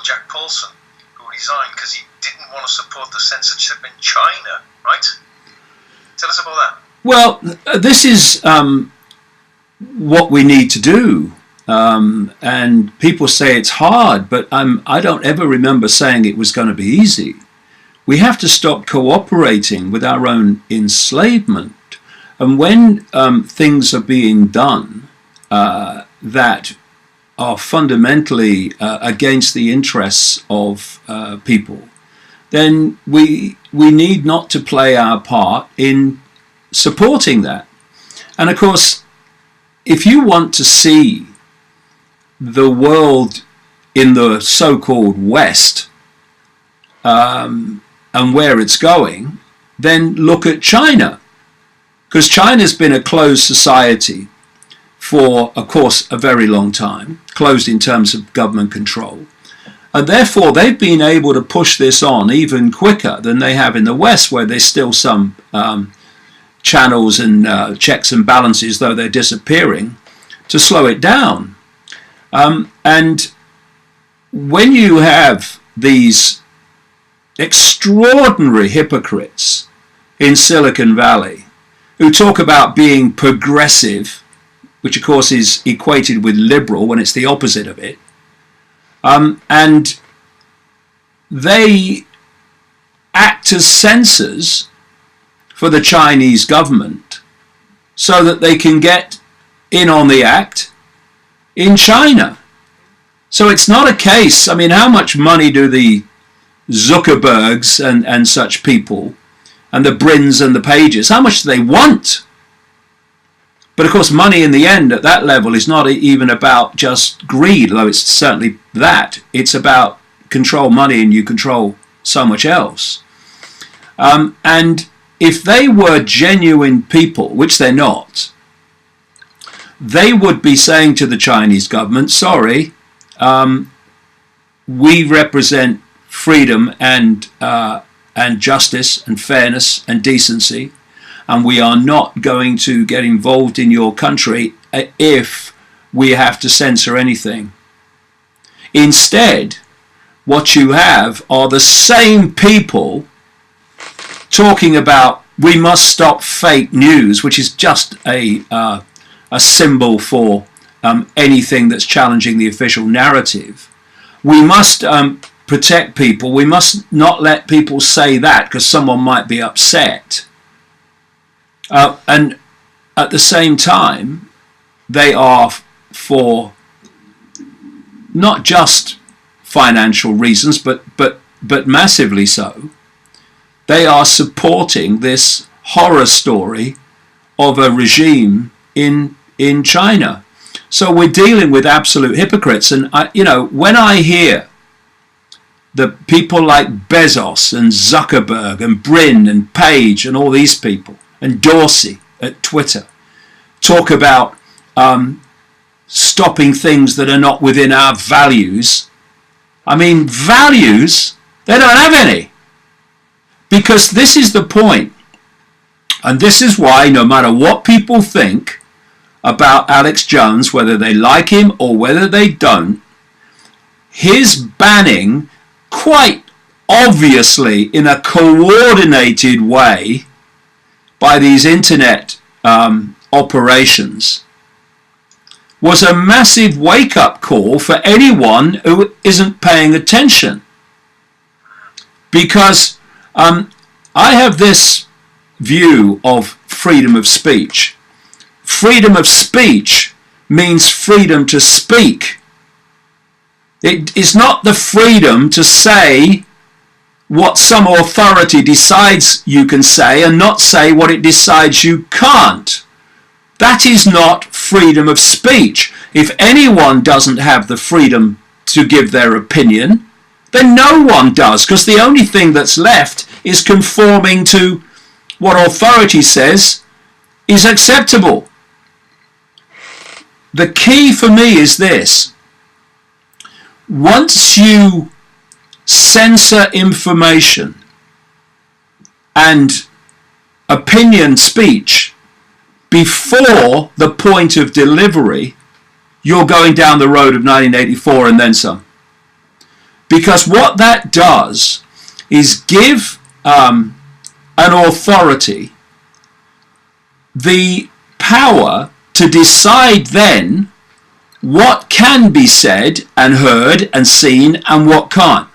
Jack Paulson, who resigned because he didn't want to support the censorship in China, right? Tell us about that. Well, this is what we need to do. And people say it's hard, but I don't ever remember saying it was going to be easy. We have to stop cooperating with our own enslavement. And when things are being done that are fundamentally against the interests of people, then we need not to play our part in supporting that. And of course, if you want to see the world in the so-called West and where it's going, then look at China. Because China's been a closed society for, of course, a very long time, closed in terms of government control. And therefore, they've been able to push this on even quicker than they have in the West, where there's still some channels and checks and balances, though they're disappearing, to slow it down. And when you have these extraordinary hypocrites in Silicon Valley who talk about being progressive, which of course is equated with liberal when it's the opposite of it, and they act as censors for the Chinese government so that they can get in on the act in China. So it's not a case, I mean, how much money do the Zuckerbergs and such people and the Brins and the Pages, how much do they want? But of course, money in the end at that level is not even about just greed, though it's certainly that. It's about control money and you control so much else. And if they were genuine people, which they're not, they would be saying to the Chinese government, sorry, we represent freedom and justice and fairness and decency, and we are not going to get involved in your country if we have to censor anything. Instead, what you have are the same people talking about we must stop fake news, which is just a symbol for anything that's challenging the official narrative. We must protect people. We must not let people say that because someone might be upset. And at the same time, they are for not just financial reasons, but massively so. They are supporting this horror story of a regime in China. So we're dealing with absolute hypocrites. And when I hear the people like Bezos and Zuckerberg and Brin and Page and all these people and Dorsey at Twitter talk about stopping things that are not within our values. I mean, values, they don't have any. Because this is the point. And this is why no matter what people think about Alex Jones, whether they like him or whether they don't, his banning quite obviously in a coordinated way by these internet operations was a massive wake-up call for anyone who isn't paying attention. Because I have this view of freedom of speech. Freedom of speech means freedom to speak. It is not the freedom to say what some authority decides you can say and not say what it decides you can't. That is not freedom of speech. If anyone doesn't have the freedom to give their opinion, then no one does, because the only thing that's left is conforming to what authority says is acceptable. The key for me is this. Once you censor information and opinion speech before the point of delivery, you're going down the road of 1984 and then some. Because what that does is give an authority the power to decide then what can be said and heard and seen and what can't.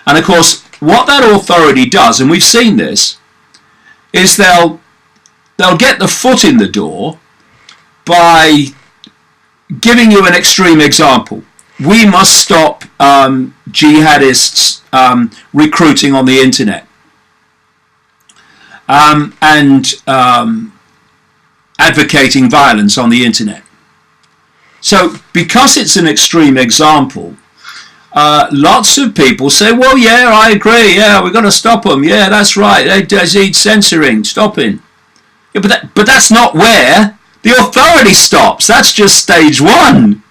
And of course, what that authority does, and we've seen this, is they'll get the foot in the door by giving you an extreme example. We must stop jihadists recruiting on the internet and advocating violence on the internet. So because it's an extreme example, lots of people say, well, yeah, I agree, yeah, we've got to stop them, yeah, that's right, they need censoring, stopping. Yeah, but that's not where the authority stops. That's just stage one.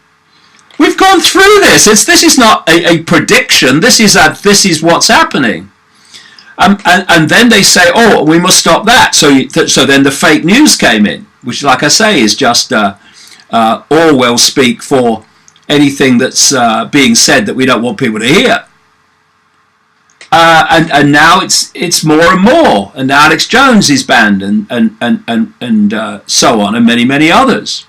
We've gone through this. This is not a prediction. This is what's happening. And then they say, oh, we must stop that. So then the fake news came in, which, like I say, is just Orwell speak for anything that's being said that we don't want people to hear. And now it's more and more, and Alex Jones is banned, and so on, and many others.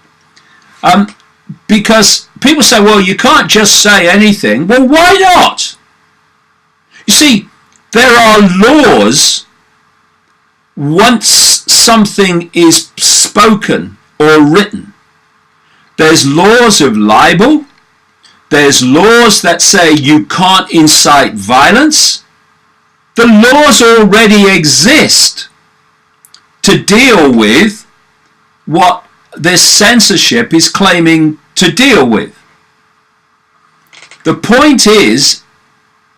Because people say, well, you can't just say anything. Well, why not? You see, there are laws once something is spoken or written. There's laws of libel. There's laws that say you can't incite violence. The laws already exist to deal with what this censorship is claiming to deal with. The point is,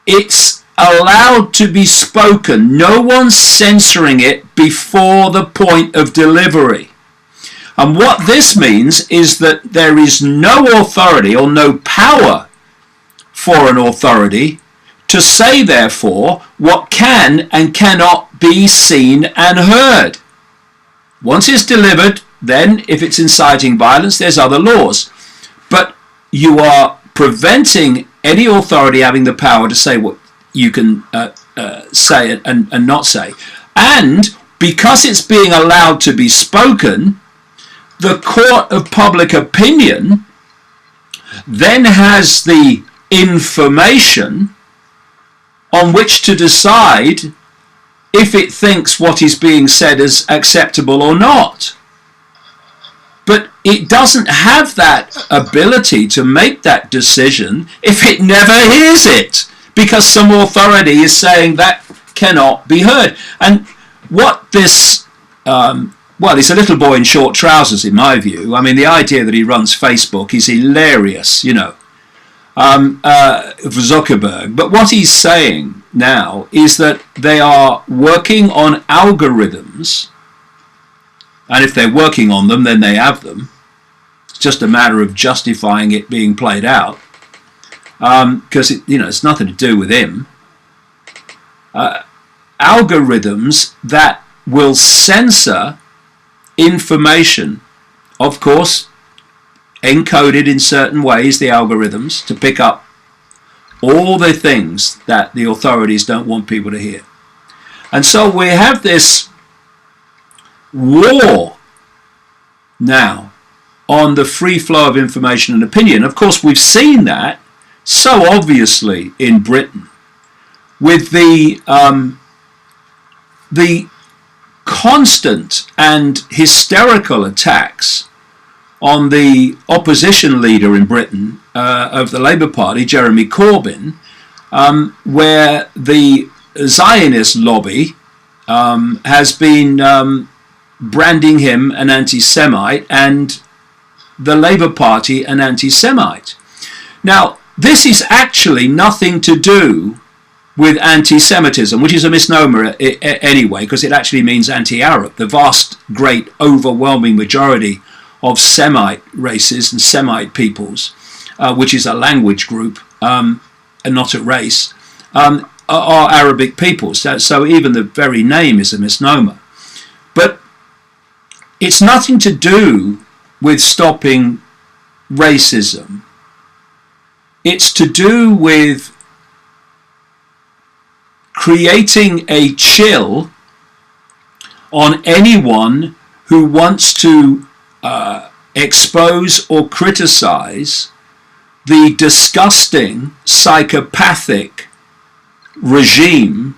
it's allowed to be spoken. No one's censoring it before the point of delivery. And what this means is that there is no authority or no power for an authority to say, therefore, what can and cannot be seen and heard. Once it's delivered, then if it's inciting violence, there's other laws. But you are preventing any authority having the power to say what you can say and not say. And because it's being allowed to be spoken, the court of public opinion then has the information on which to decide if it thinks what is being said is acceptable or not. But it doesn't have that ability to make that decision if it never hears it, because some authority is saying that cannot be heard. And what this, well, he's a little boy in short trousers in my view. I mean, the idea that he runs Facebook is hilarious, you know, for Zuckerberg. But what he's saying now is that they are working on algorithms, and if they're working on them, then they have them. It's just a matter of justifying it being played out, because it's nothing to do with him. Algorithms that will censor information, of course, encoded in certain ways, the algorithms, to pick up all the things that the authorities don't want people to hear. And so we have this war now on the free flow of information and opinion. Of course, we've seen that so obviously in Britain with the constant and hysterical attacks on the opposition leader in Britain of the Labour Party, Jeremy Corbyn, where the Zionist lobby has been branding him an anti-Semite and the Labour Party an anti-Semite. Now, this is actually nothing to do with anti-Semitism, which is a misnomer anyway, because it actually means anti-Arab. The vast, great, overwhelming majority of Semite races and Semite peoples, which is a language group and not a race, are Arabic peoples. So even the very name is a misnomer. But it's nothing to do with stopping racism. It's to do with creating a chill on anyone who wants to expose or criticize the disgusting psychopathic regime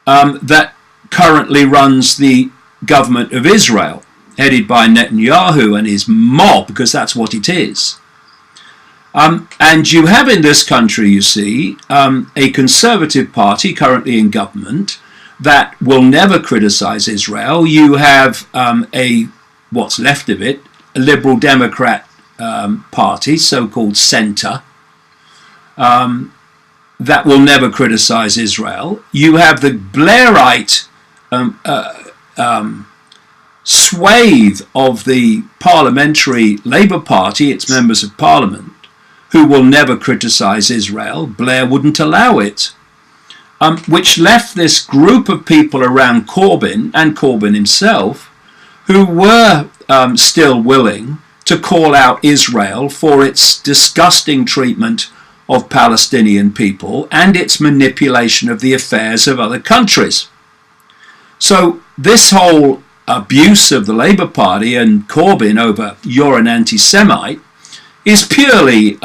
that currently runs the government of Israel, headed by Netanyahu and his mob, because that's what it is. And you have in this country, you see, a conservative party currently in government that will never criticize Israel. You have what's left of it, a liberal Democrat party, so-called centre, that will never criticize Israel. You have the Blairite swathe of the parliamentary Labour Party, its members of parliament, who will never criticize Israel. Blair wouldn't allow it. Which left this group of people around Corbyn and Corbyn himself who were still willing to call out Israel for its disgusting treatment of Palestinian people and its manipulation of the affairs of other countries. So this whole abuse of the Labour Party and Corbyn over "you're an anti-Semite" is purely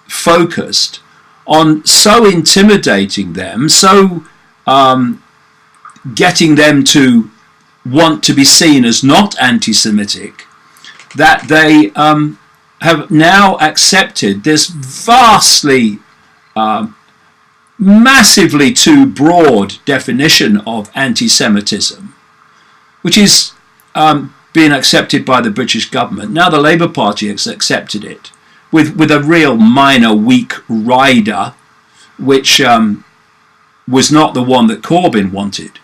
focused on so intimidating them, so getting them to want to be seen as not anti-Semitic, that they have now accepted this vastly, massively too broad definition of anti-Semitism, which is being accepted by the British government. Now the Labour Party has accepted it with a real minor weak rider, which was not the one that Corbyn wanted.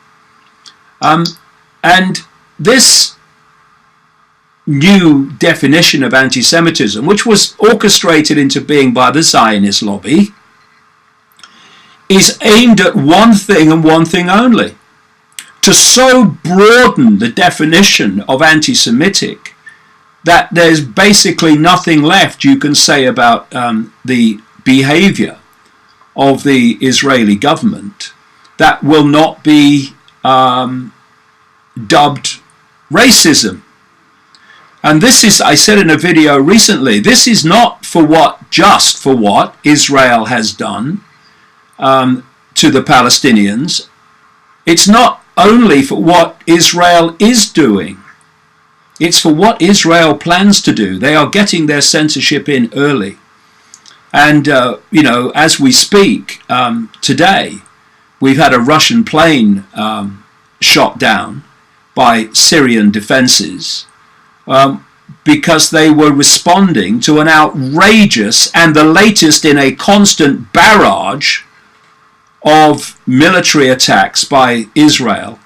And this new definition of anti-Semitism, which was orchestrated into being by the Zionist lobby, is aimed at one thing and one thing only: to so broaden the definition of anti-Semitic that there's basically nothing left you can say about the behavior of the Israeli government that will not be dubbed racism. And this is, I said in a video recently, this is not just for what Israel has done to the Palestinians. It's not only for what Israel is doing. It's for what Israel plans to do. They are getting their censorship in early. And, as we speak today, we've had a Russian plane shot down by Syrian defenses because they were responding to an outrageous and the latest in a constant barrage of military attacks by Israel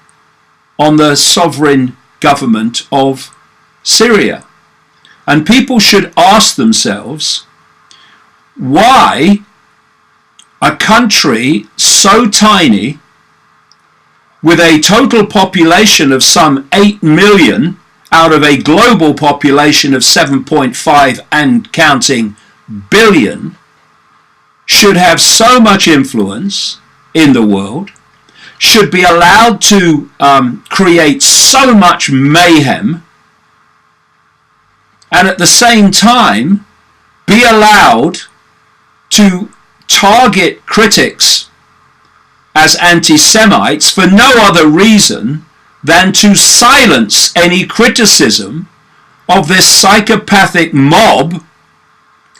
on the sovereign government of Syria. And people should ask themselves why a country so tiny, with a total population of some 8 million out of a global population of 7.5 and counting billion, should have so much influence in the world, should be allowed to create so much mayhem, and at the same time be allowed to target critics as anti-Semites for no other reason than to silence any criticism of this psychopathic mob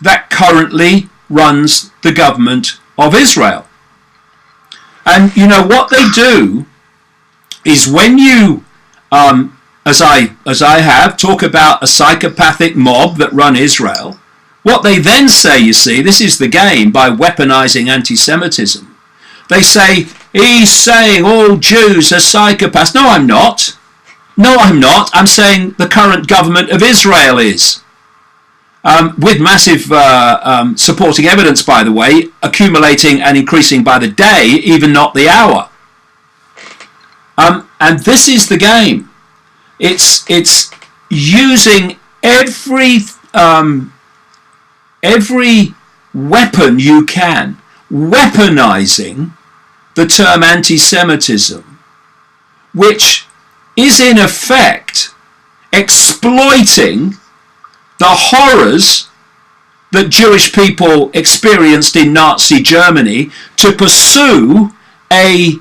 that currently runs the government of Israel. And what they do is, when you, as I have, talk about a psychopathic mob that run Israel, what they then say, you see, this is the game by weaponizing anti-Semitism. They say, he's saying all Jews are psychopaths. No, I'm not. No, I'm not. I'm saying the current government of Israel is. With massive supporting evidence, by the way, accumulating and increasing by the day, even not the hour. And this is the game. It's using every weapon you can, weaponizing the term anti-Semitism, which is in effect exploiting the horrors that Jewish people experienced in Nazi Germany to pursue a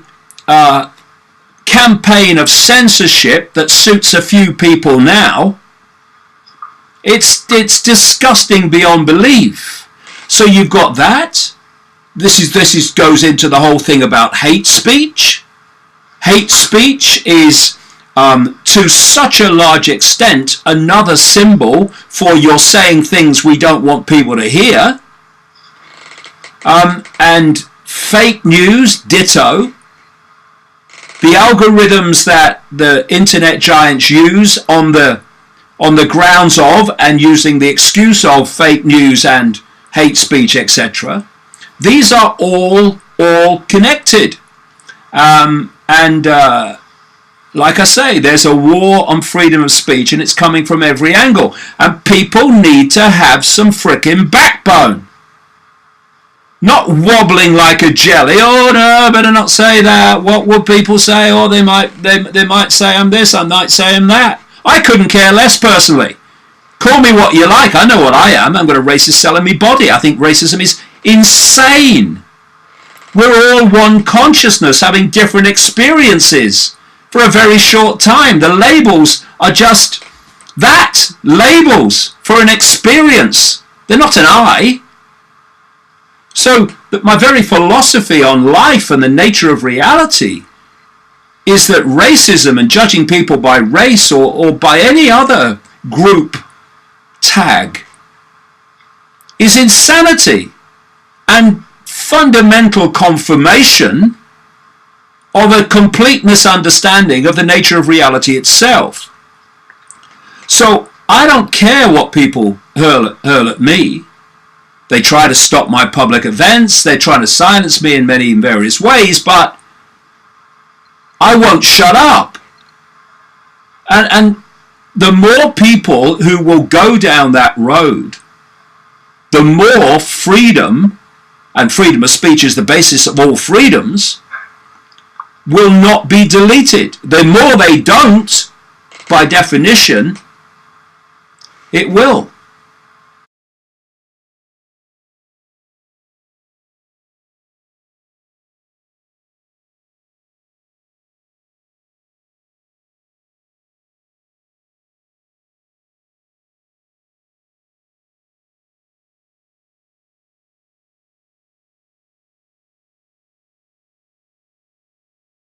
campaign of censorship that suits a few people now. It's disgusting beyond belief. So you've got that. This goes into the whole thing about hate speech. Hate speech is to such a large extent another symbol for you're saying things we don't want people to hear. And fake news, ditto. The algorithms that the internet giants use on the grounds of and using the excuse of fake news and hate speech, etc. These are all connected. Like I say, there's a war on freedom of speech, and it's coming from every angle. And people need to have some frickin' backbone. Not wobbling like a jelly. Oh no, better not say that. What will people say? Or they might say I'm this, I might say I'm that. I couldn't care less personally. Call me what you like. I know what I am. I'm got a racist cell in me body. I think racism is insane. We're all one consciousness having different experiences for a very short time. The labels are just that. Labels for an experience. They're not an I. So my very philosophy on life and the nature of reality is that racism and judging people by race or by any other group tag is insanity and fundamental confirmation of a complete misunderstanding of the nature of reality itself. So I don't care what people hurl at me. They try to stop my public events. They're trying to silence me in many various ways, but I won't shut up. And the more people who will go down that road, the more freedom, and freedom of speech is the basis of all freedoms, will not be deleted. The more they don't, by definition, it will.